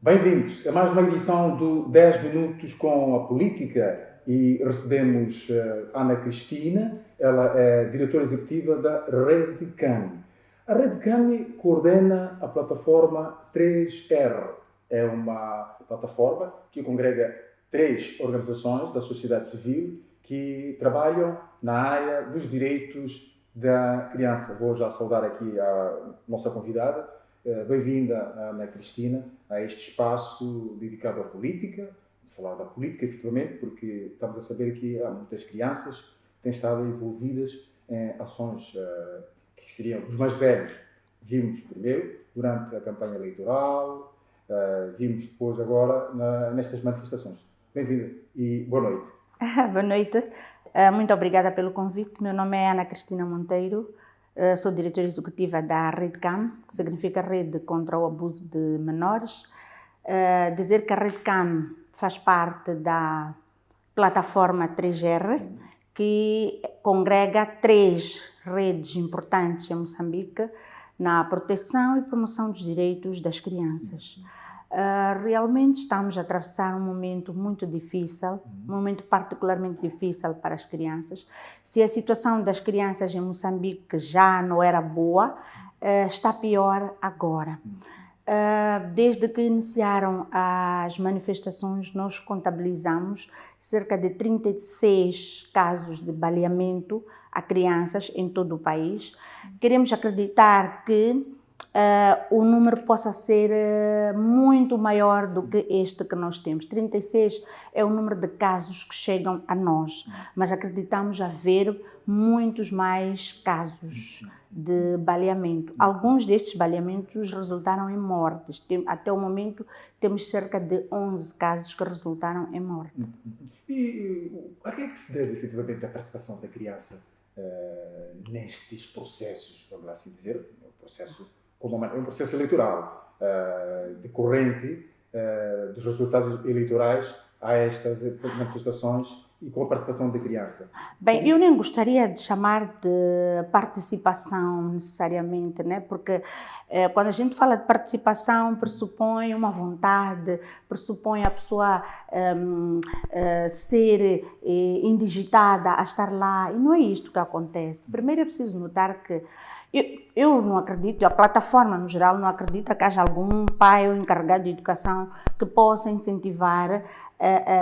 Bem-vindos a mais uma edição do 10 Minutos com a Política e recebemos Ana Cristina, ela é diretora executiva da Rede CAMI. A Rede CAMI coordena a plataforma 3R. É uma plataforma que congrega 3 organizações da sociedade civil que trabalham na área dos direitos da criança. Vou já saudar aqui a nossa convidada. Bem-vinda, Ana Cristina, a este espaço dedicado à política. Vou falar da política, efetivamente, porque estamos a saber que há muitas crianças que têm estado envolvidas em ações que seriam os mais velhos. Vimos primeiro durante a campanha eleitoral, vimos depois agora nestas manifestações. Bem-vinda e boa noite. Boa noite, muito obrigada pelo convite. Meu nome é Ana Cristina Monteiro. Sou diretora executiva da Rede CAM, que significa Rede contra o Abuso de Menores. Dizer que a Rede CAM faz parte da plataforma 3R, que congrega 3 redes importantes em Moçambique na proteção e promoção dos direitos das crianças. Realmente estamos a atravessar um momento muito difícil, um momento particularmente difícil para as crianças. Se a situação das crianças em Moçambique já não era boa, está pior agora. Desde que iniciaram as manifestações, nós contabilizamos cerca de 36 casos de baleamento a crianças em todo o país. Queremos acreditar que o número possa ser muito maior do que este que nós temos. 36 é o número de casos que chegam a nós, mas acreditamos haver muitos mais casos de baleamento. Alguns destes baleamentos resultaram em mortes. Até o momento temos cerca de 11 casos que resultaram em morte. E a que é que se deve efetivamente a participação da criança nestes processos, vamos assim dizer, um processo eleitoral decorrente dos resultados eleitorais a estas manifestações e com a participação da criança? Bem, eu nem gostaria de chamar de participação necessariamente, né? Porque quando a gente fala de participação, pressupõe uma vontade, pressupõe a pessoa ser indigitada a estar lá, e não é isto que acontece. Primeiro é preciso notar que eu não acredito, a plataforma no geral não acredita que haja algum pai ou encarregado de educação que possa incentivar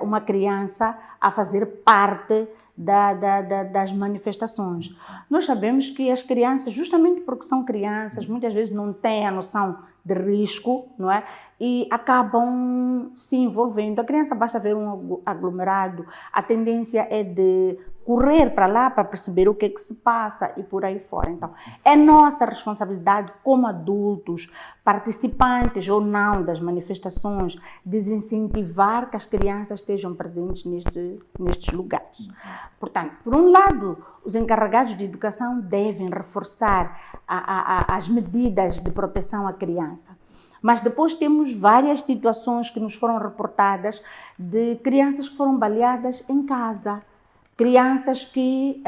uma criança a fazer parte das manifestações. Nós sabemos que as crianças, justamente porque são crianças, muitas vezes não têm a noção de risco, não é? E acabam se envolvendo. A criança basta ver um aglomerado, a tendência é de correr para lá para perceber o que é que se passa e por aí fora. Então, é nossa responsabilidade como adultos, participantes ou não das manifestações, desincentivar que as crianças estejam presentes nestes lugares. Portanto, por um lado, os encarregados de educação devem reforçar as medidas de proteção à criança. Mas depois temos várias situações que nos foram reportadas de crianças que foram baleadas em casa. Crianças que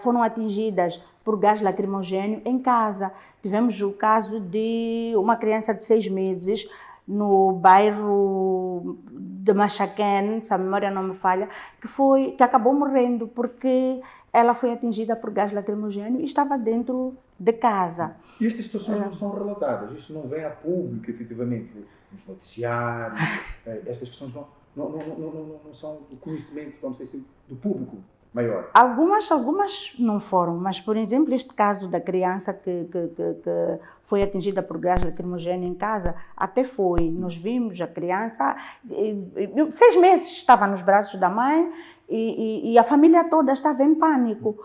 foram atingidas por gás lacrimogéneo em casa. Tivemos o caso de uma criança de 6 meses no bairro de Machaquén, se a memória não me falha, que acabou morrendo porque ela foi atingida por gás lacrimogéneo e estava dentro de casa. E estas situações não são relatadas, isto não vem a público, efetivamente, nos noticiários, estas questões não são do conhecimento, vamos dizer assim, do público maior. Algumas não foram, mas, por exemplo, este caso da criança que foi atingida por gás lacrimogéneo em casa, até foi. Nós vimos a criança, 6 meses estava nos braços da mãe e a família toda estava em pânico.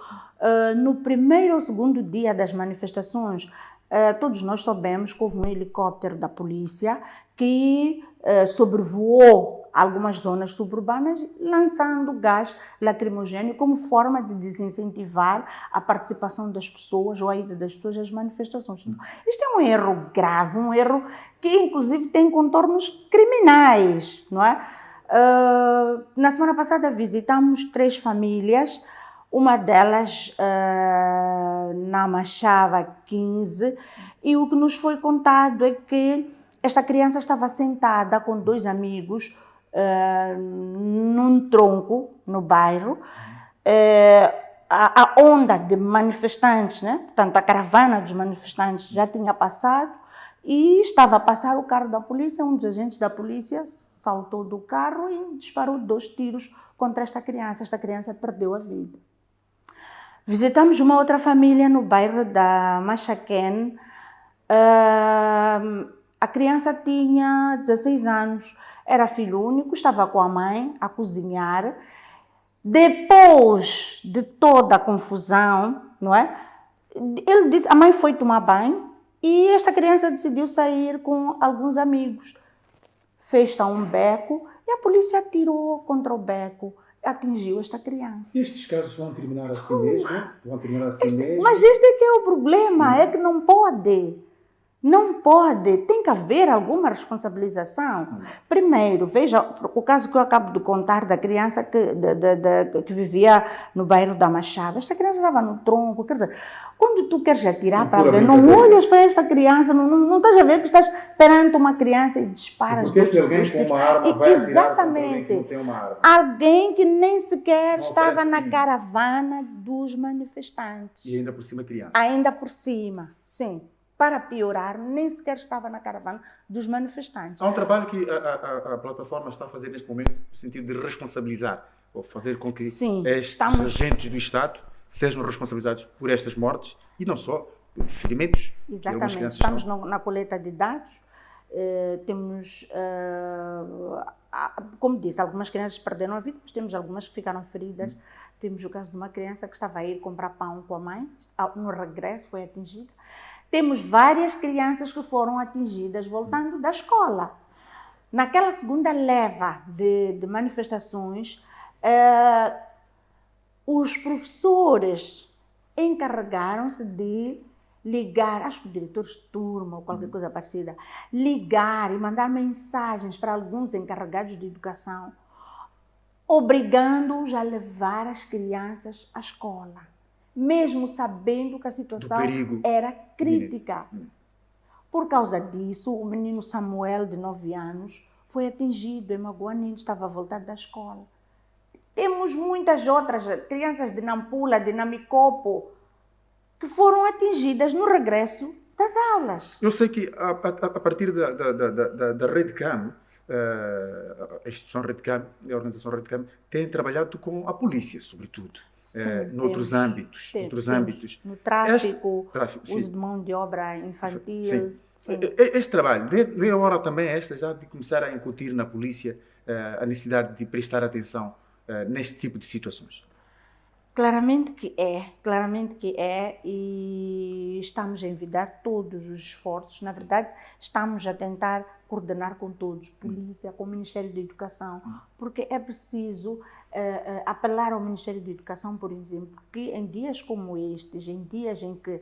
No primeiro ou segundo dia das manifestações, todos nós soubemos que houve um helicóptero da polícia que sobrevoou algumas zonas suburbanas, lançando gás lacrimogéneo como forma de desincentivar a participação das pessoas ou a ida das pessoas às manifestações. Isto é um erro grave, um erro que inclusive tem contornos criminais, não é? Na semana passada visitamos 3 famílias, uma delas na Machava 15, e o que nos foi contado é que esta criança estava sentada com 2 amigos num tronco no bairro. A onda de manifestantes, né? Portanto, a caravana dos manifestantes já tinha passado e estava a passar o carro da polícia. Um dos agentes da polícia saltou do carro e disparou 2 tiros contra esta criança. Esta criança perdeu a vida. Visitamos uma outra família no bairro da Machaquén. A criança tinha 16 anos, era filho único, estava com a mãe a cozinhar. Depois de toda a confusão, não é? Ele disse, a mãe foi tomar banho e esta criança decidiu sair com alguns amigos. Fez-se um beco e a polícia atirou contra o beco, atingiu esta criança. Estes casos vão terminar assim mesmo? Vão terminar assim mesmo? Mas este é que é o problema, é que não pode. Não pode, tem que haver alguma responsabilização. Primeiro, veja o caso que eu acabo de contar da criança que vivia no bairro da Machava. Esta criança estava no tronco, quer dizer, quando tu queres atirar para alguém, não olhas para esta criança, não estás a ver que estás perante uma criança e disparas. Porque alguém com uma arma vai exatamente. Atirar, não tem uma arma. Alguém que nem sequer estava na caravana dos manifestantes. E ainda por cima criança. Ainda por cima, sim. Para piorar, nem sequer estava na caravana dos manifestantes. Há um trabalho que a plataforma está a fazer neste momento no sentido de responsabilizar, ou fazer com que estes agentes do Estado sejam responsabilizados por estas mortes e não só por ferimentos. Exatamente. Estamos na coleta de dados. Temos, como disse, algumas crianças perderam a vida, mas temos algumas que ficaram feridas. Temos o caso de uma criança que estava a ir comprar pão com a mãe, no regresso foi atingida. Temos várias crianças que foram atingidas voltando da escola. Naquela segunda leva de manifestações, os professores encarregaram-se de ligar, acho que diretores de turma ou qualquer coisa parecida, ligar e mandar mensagens para alguns encarregados de educação, obrigando-os a levar as crianças à escola, mesmo sabendo que a situação era crítica. Por causa disso, o menino Samuel, de 9 anos, foi atingido em Magoanini, estava a voltar da escola. Temos muitas outras crianças de Nampula, de Namicopo, que foram atingidas no regresso das aulas. Eu sei que a partir da RedCam, a instituição RedCam, a organização RedCam, tem trabalhado com a polícia, sobretudo. Noutros âmbitos. No tráfico, uso de mão de obra infantil. Sim. Este trabalho, não é a hora também esta já de começar a incutir na polícia a necessidade de prestar atenção neste tipo de situações? Claramente que é, e estamos a envidar todos os esforços. Na verdade, estamos a tentar coordenar com todos, polícia, com o Ministério da Educação, porque é preciso apelar ao Ministério da Educação, por exemplo, que em dias como estes, em dias em que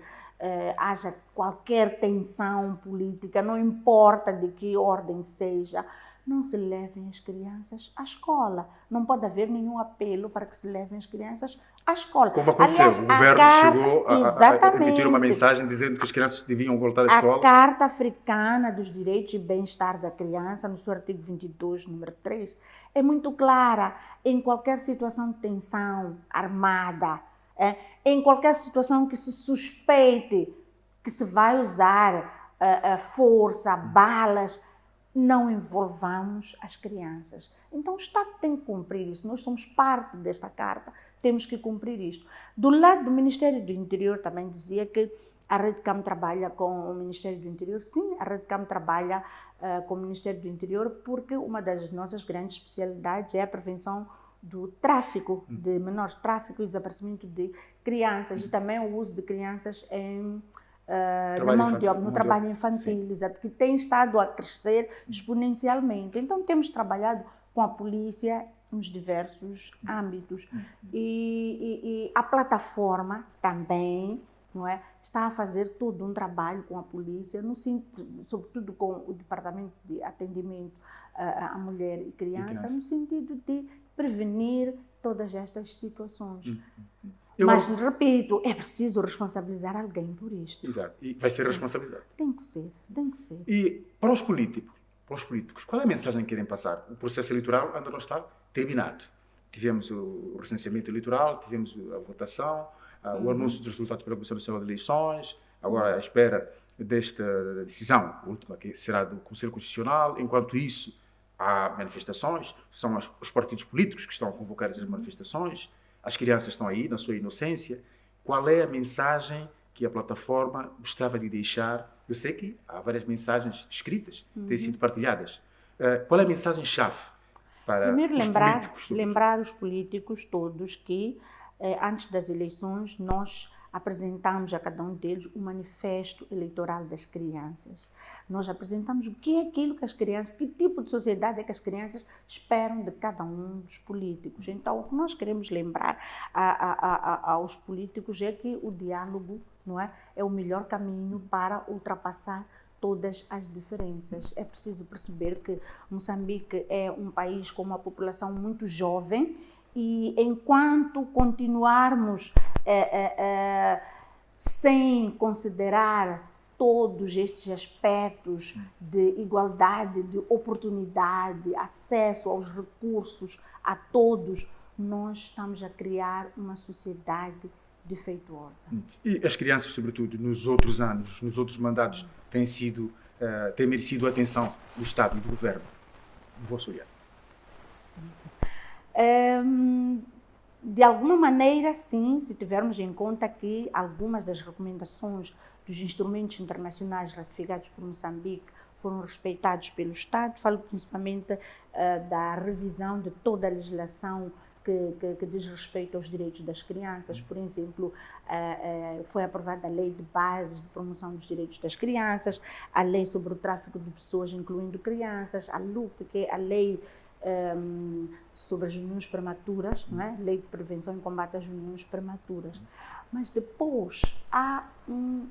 haja qualquer tensão política, não importa de que ordem seja, não se levem as crianças à escola. Não pode haver nenhum apelo para que se levem as crianças à escola. Como aconteceu, o governo chegou a emitir uma mensagem dizendo que as crianças deviam voltar à escola. A Carta Africana dos Direitos e Bem-Estar da Criança, no seu artigo 22, número 3, é muito clara. Em qualquer situação de tensão armada, em qualquer situação que se suspeite que se vai usar força, balas, não envolvamos as crianças. Então o Estado tem que cumprir isso. Nós somos parte desta carta, temos que cumprir isto. Do lado do Ministério do Interior também dizia que a RedCam trabalha com o Ministério do Interior. Sim, a RedCam trabalha com o Ministério do Interior porque uma das nossas grandes especialidades é a prevenção do tráfico de menores, tráfico e desaparecimento de crianças e também o uso de crianças no trabalho infantil, exato, que tem estado a crescer exponencialmente. Então temos trabalhado com a polícia nos diversos âmbitos e a plataforma também, não é, está a fazer todo um trabalho com a polícia, sobretudo com o Departamento de Atendimento à Mulher e Criança, no sentido de prevenir todas estas situações. Mas, repito, é preciso responsabilizar alguém por isto. Exato. E vai ser responsabilizado. Tem que ser, tem que ser. E para os políticos, qual é a mensagem que querem passar? O processo eleitoral ainda não está terminado. Tivemos o recenseamento eleitoral, tivemos a votação, o anúncio dos resultados pela Comissão Nacional de Eleições, agora à espera desta decisão última, que será do Conselho Constitucional. Enquanto isso, há manifestações, são os partidos políticos que estão a convocar essas manifestações, as crianças estão aí, na sua inocência. Qual é a mensagem que a plataforma gostava de deixar? Eu sei que há várias mensagens escritas, têm sido partilhadas. Qual é a mensagem-chave para primeiro, os políticos? Lembrar os políticos todos que, antes das eleições, nós apresentamos a cada um deles o manifesto eleitoral das crianças. Nós apresentamos o que é aquilo que as crianças, que tipo de sociedade é que as crianças esperam de cada um dos políticos. Então, o que nós queremos lembrar aos políticos é que o diálogo, não é o melhor caminho para ultrapassar todas as diferenças. É preciso perceber que Moçambique é um país com uma população muito jovem e enquanto continuarmos sem considerar todos estes aspectos de igualdade, de oportunidade, acesso aos recursos a todos, nós estamos a criar uma sociedade defeituosa. E as crianças, sobretudo, nos outros anos, nos outros mandatos, têm merecido a atenção do Estado e do Governo. No vosso olhar. De alguma maneira, sim, se tivermos em conta que algumas das recomendações dos instrumentos internacionais ratificados por Moçambique foram respeitados pelo Estado. Falo principalmente da revisão de toda a legislação que diz respeito aos direitos das crianças. Por exemplo, foi aprovada a Lei de Bases de Promoção dos Direitos das Crianças, a Lei sobre o Tráfico de Pessoas, incluindo crianças, a LUP, que é a Lei sobre as uniões prematuras, não é? Lei de Prevenção e Combate às Uniões Prematuras. Mas depois há um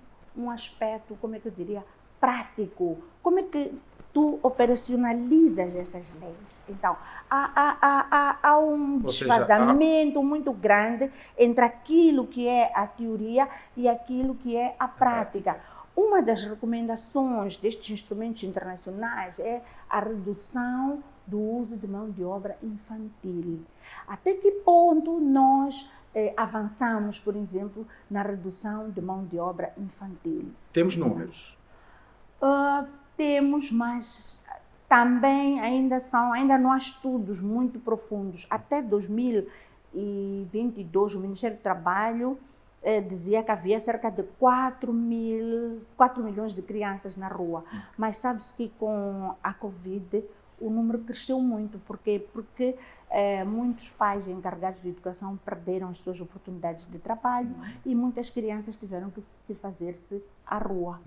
aspecto, como é que eu diria, prático. Como é que tu operacionalizas estas leis? Então, há um desfazamento muito grande entre aquilo que é a teoria e aquilo que é a prática. Uma das recomendações destes instrumentos internacionais é a redução do uso de mão de obra infantil. Até que ponto nós avançamos, por exemplo, na redução de mão de obra infantil? Temos números? Temos, mas também ainda não há estudos muito profundos. Até 2022, o Ministério do Trabalho dizia que havia cerca de 4 milhões de crianças na rua. Mas sabe-se que com a Covid o número cresceu muito. Porque muitos pais encarregados de educação perderam as suas oportunidades de trabalho e muitas crianças tiveram que fazer-se à rua.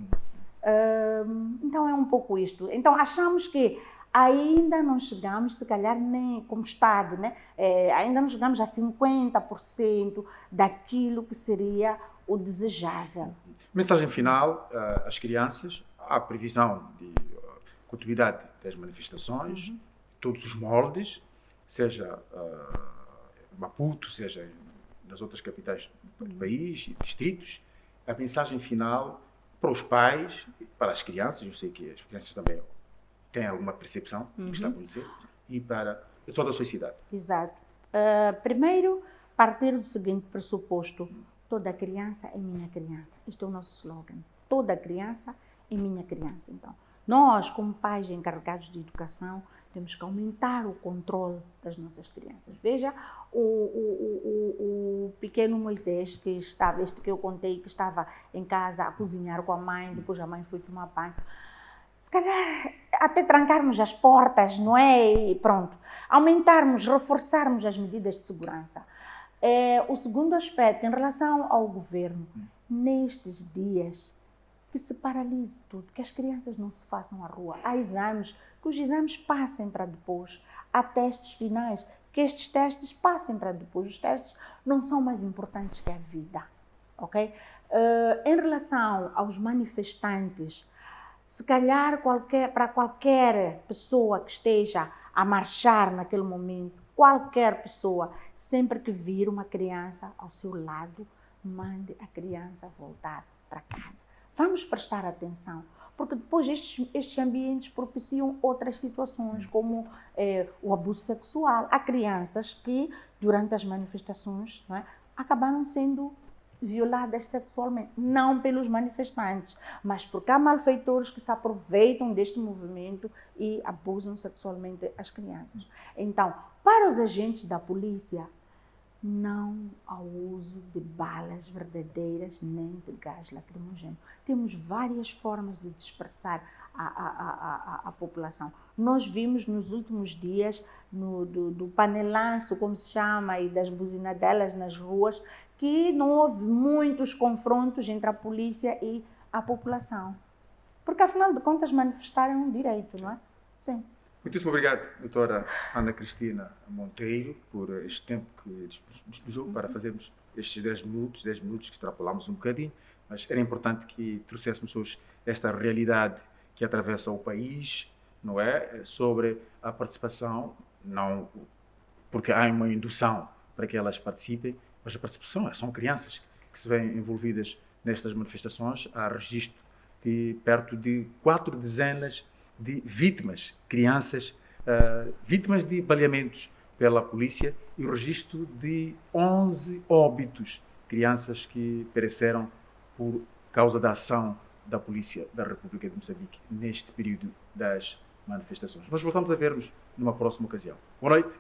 Então é um pouco isto. Então achamos que ainda não chegamos, se calhar nem como Estado, né? Ainda não chegamos a 50% daquilo que seria o desejável. Mensagem final às crianças: há previsão de continuidade das manifestações, todos os moldes, seja Maputo, seja nas outras capitais do país e distritos. A mensagem final para os pais, para as crianças, eu sei que as crianças também têm alguma percepção do que está a acontecer, e para toda a sociedade. Exato. Primeiro, partir do seguinte pressuposto: toda criança é minha criança. Este é o nosso slogan. Toda criança é minha criança. Então, nós, como pais encarregados de educação, temos que aumentar o controle das nossas crianças. Veja o pequeno Moisés, este que eu contei, que estava em casa a cozinhar com a mãe, depois a mãe foi tomar banho. Se calhar até trancarmos as portas, não é? E pronto. Aumentarmos, reforçarmos as medidas de segurança. O segundo aspecto, em relação ao governo, nestes dias, que se paralise tudo, que as crianças não se façam à rua. Há exames, que os exames passem para depois. Há testes finais, que estes testes passem para depois. Os testes não são mais importantes que a vida, ok? Em relação aos manifestantes, se calhar para qualquer pessoa que esteja a marchar naquele momento, qualquer pessoa, sempre que vir uma criança ao seu lado, mande a criança voltar para casa. Vamos prestar atenção, porque depois estes ambientes propiciam outras situações, como o abuso sexual. Há crianças que, durante as manifestações, não é, acabaram sendo violadas sexualmente, não pelos manifestantes, mas porque há malfeitores que se aproveitam deste movimento e abusam sexualmente as crianças. Então, para os agentes da polícia, não ao uso de balas verdadeiras nem de gás lacrimogéneo. Temos várias formas de dispersar a população. Nós vimos nos últimos dias do panelanço, como se chama, e das buzinadelas nas ruas, que não houve muitos confrontos entre a polícia e a população. Porque, afinal de contas, manifestar é um direito, não é? Sim. Muitíssimo obrigado, doutora Ana Cristina Monteiro, por este tempo que disponibilizou para fazermos estes 10 minutos que extrapolamos um bocadinho, mas era importante que trouxéssemos hoje esta realidade que atravessa o país, não é? Sobre a participação, não porque há uma indução para que elas participem, mas a participação são crianças que se veem envolvidas nestas manifestações. Há registro de perto de 4 dezenas de vítimas, crianças, vítimas de baleamentos pela polícia, e o registro de 11 óbitos, crianças que pereceram por causa da ação da polícia da República de Moçambique neste período das manifestações. Nós voltamos a ver-nos numa próxima ocasião. Boa noite.